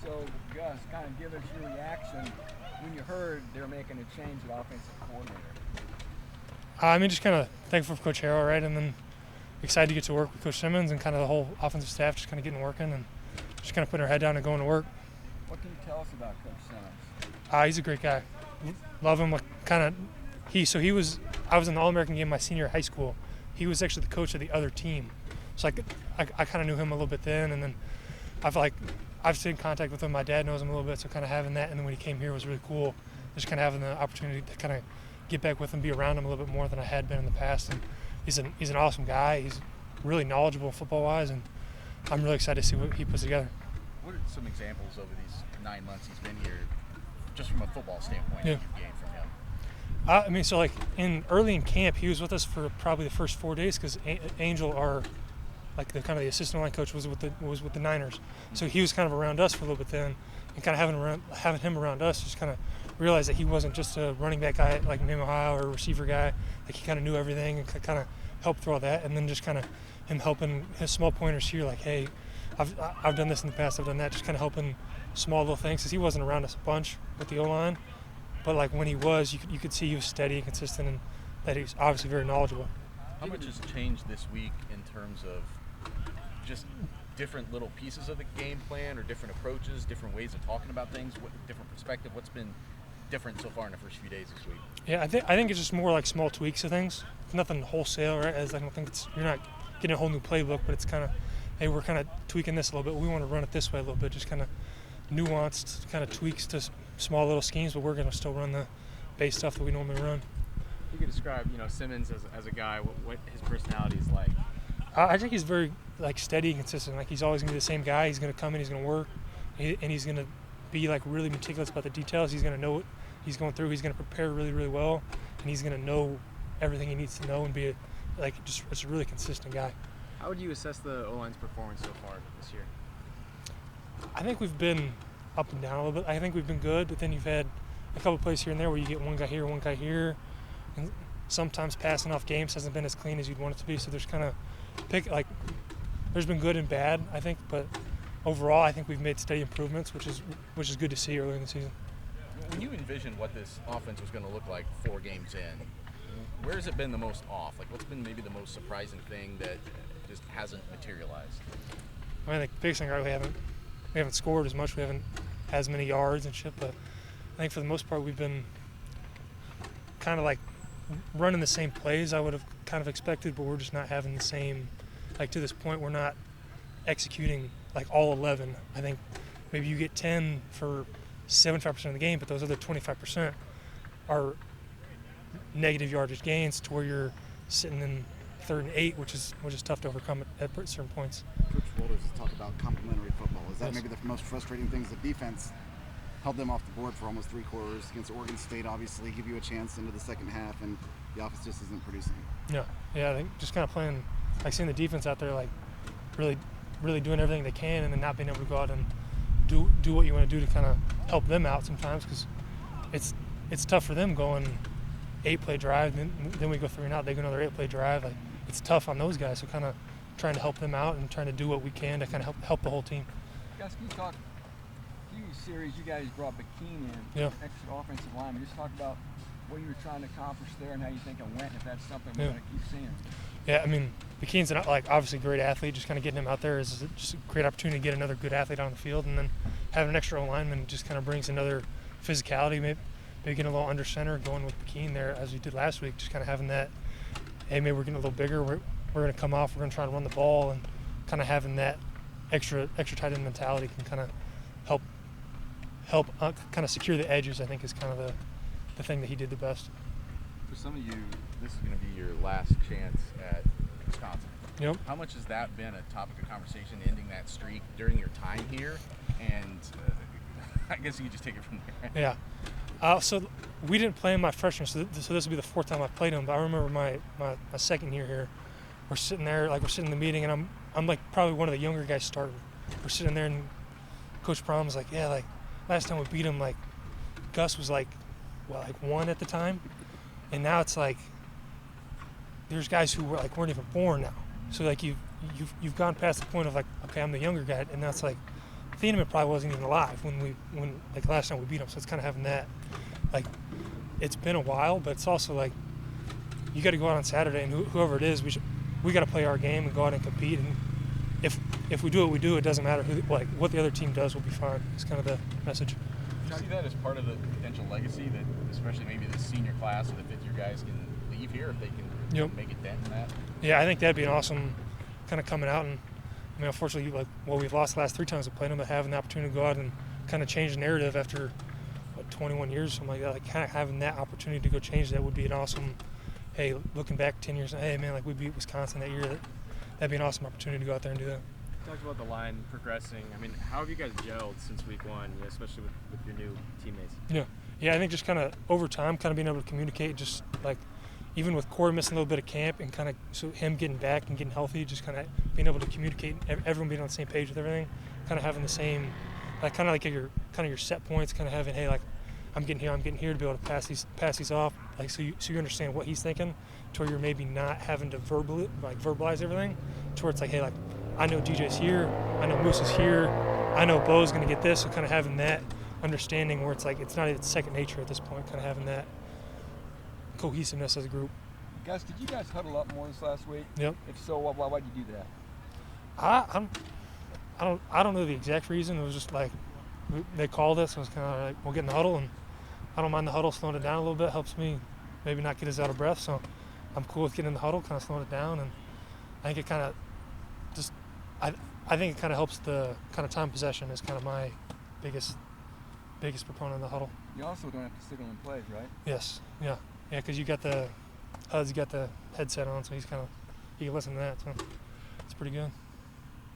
So, Gus, kind of give us your reaction when you heard they're making a change at offensive coordinator. Just kind of thankful for Coach Harrell, right? And then excited to get to work with Coach Simmons and kind of the whole offensive staff just kind of getting working and just kind of putting our head down and going to work. What can you tell us about Coach Simmons? He's a great guy. Love him. I was in the All-American game my senior year of high school. He was actually the coach of the other team. So I kind of knew him a little bit then, and then I've stayed in contact with him. My dad knows him a little bit, so kind of having that, and then when he came here was really cool. Just kind of having the opportunity to kind of get back with him, be around him a little bit more than I had been in the past. And he's an awesome guy. He's really knowledgeable football-wise, and I'm really excited to see what he puts together. What are some examples over these 9 months he's been here, just from a football standpoint, that you've gained from him? Early in camp, he was with us for probably the first 4 days because Angel, our the assistant line coach, was with the Niners, so he was kind of around us for a little bit then, and kind of having him around us, just kind of realized that he wasn't just a running back guy like Name Ohio or a receiver guy. Like he kind of knew everything and kind of helped through all that, and then just kind of him helping his small pointers here, like, hey, I've done this in the past, I've done that, just kind of helping small little things because he wasn't around us a bunch with the O-line, but like when he was, you could see he was steady and consistent, and that he's obviously very knowledgeable. How much has changed this week in terms of just different little pieces of the game plan or different approaches, different ways of talking about things, different perspective? What's been different so far in the first few days this week? Yeah, I think it's just more like small tweaks of things. It's nothing wholesale, right? As I don't think you're not getting a whole new playbook, but it's kind of, hey, we're kind of tweaking this a little bit. We want to run it this way a little bit, just kind of nuanced kind of tweaks to small little schemes, but we're going to still run the base stuff that we normally run. You could describe, Simmons as a guy, what his personality is like. I think he's very steady and consistent. Like he's always going to be the same guy. He's going to come in, he's going to work, and he's going to be really meticulous about the details. He's going to know what he's going through. He's going to prepare really, really well, and he's going to know everything he needs to know and be just a really consistent guy. How would you assess the O-line's performance so far this year? I think we've been up and down a little bit. I think we've been good, but then you've had a couple plays here and there where you get one guy here, and sometimes passing off games hasn't been as clean as you'd want it to be. So there's kind of there's been good and bad, I think, but overall I think we've made steady improvements, which is good to see early in the season. When you envision what this offense was going to look like 4 games in, where has it been the most off? Like, what's been maybe the most surprising thing that just hasn't materialized? I think the biggest thing, right, we haven't scored as much, we haven't had as many yards and shit, but I think for the most part we've been kind of running the same plays I would have kind of expected, but we're just not having the same, to this point we're not executing all 11. I think maybe you get 10 for 75% of the game, but those other 25% are negative yardage gains to where you're sitting in 3rd and 8, which is tough to overcome at certain points. Coach Walters has talked about complementary football. Is that Yes. maybe the most frustrating things? The defense held them off the board for almost 3 quarters against Oregon State, obviously give you a chance into the second half, and the offense just isn't producing. Yeah, I think just kind of playing, seeing the defense out there, really, really doing everything they can, and then not being able to go out and do what you want to do to kind of help them out sometimes, because it's tough for them going 8-play drive, then we go 3 and out, they go another 8-play drive. It's tough on those guys, so kind of trying to help them out and trying to do what we can to kind of help the whole team. Gus, can you talk? A few series you guys brought Bakeen in, Yeah. extra offensive lineman. Just talk about what you were trying to accomplish there and how you think it went, and if that's something we're Yeah. going to keep seeing. Yeah, McKean's obviously a great athlete. Just kind of getting him out there is just a great opportunity to get another good athlete on the field, and then having an extra lineman just kind of brings another physicality. Maybe getting a little under center, going with McKean there as we did last week. Just kind of having that. Hey, maybe we're getting a little bigger. We're going to come off. We're going to try to run the ball, and kind of having that extra tight end mentality can kind of help kind of secure the edges. I think is kind of the thing that he did the best. For some of you, this is going to be your last chance at Wisconsin. Yep. How much has that been a topic of conversation, ending that streak during your time here? And I guess you can just take it from there. Yeah. So we didn't play him my freshman, so this will be the 4th time I played him. But I remember my second year here, we're sitting there, we're sitting in the meeting, and I'm probably one of the younger guys starting. We're sitting there, and Coach Prom was last time we beat him, Gus was 1 at the time, and now it's there's guys who weren't even born now. So you've gone past the point of okay, I'm the younger guy, and that's Thieneman probably wasn't even alive when like last time we beat them. So it's kind of having that, like, it's been a while, but it's also like you got to go out on Saturday, and whoever it is, we got to play our game and go out and compete. And if we do what we do, it doesn't matter what the other team does, we'll be fine. It's kind of the message. Do you see that as part of the potential legacy that, especially maybe the senior class or the fifth-year guys can leave here if they can make a dent in that? Yeah, I think that'd be an awesome kind of coming out. And I mean, unfortunately, we've lost the last 3 times we played them, but having the opportunity to go out and kind of change the narrative after 21 years, something like that, like kind of having that opportunity to go change that would be an awesome. Hey, looking back 10 years, hey man, like we beat Wisconsin that year. That'd be an awesome opportunity to go out there and do that. You talked about the line progressing. I mean, how have you guys gelled since week 1, especially with your new teammates? Yeah, I think just kind of over time, kind of being able to communicate, just like even with Corey missing a little bit of camp and kind of so him getting back and getting healthy, just kind of being able to communicate, everyone being on the same page with everything, kind of having the same, like kind of like your set points, kind of having, hey, like I'm getting here to be able to pass these off, like so you understand what he's thinking, to where you're maybe not having to verbalize everything, to where it's like, hey, like I know DJ's here, I know Moose is here, I know Bo's going to get this, so kind of having that understanding where it's like it's not even second nature at this point, kind of having that cohesiveness as a group. Gus, did you guys huddle up more this last week? Yep. If so, why'd you do that? I don't know the exact reason. It was just like they called us. I was kind of like, we'll get in the huddle, and I don't mind the huddle slowing it down a little bit. Helps me maybe not get us out of breath. So I'm cool with getting in the huddle, kind of slowing it down, and I think it kind of just I think it kind of helps the kind of time possession is kind of my biggest proponent of the huddle. You also don't have to signal in plays, right? Yes. Yeah, because you got the HUD's got the headset on, so he can listen to that. So it's pretty good.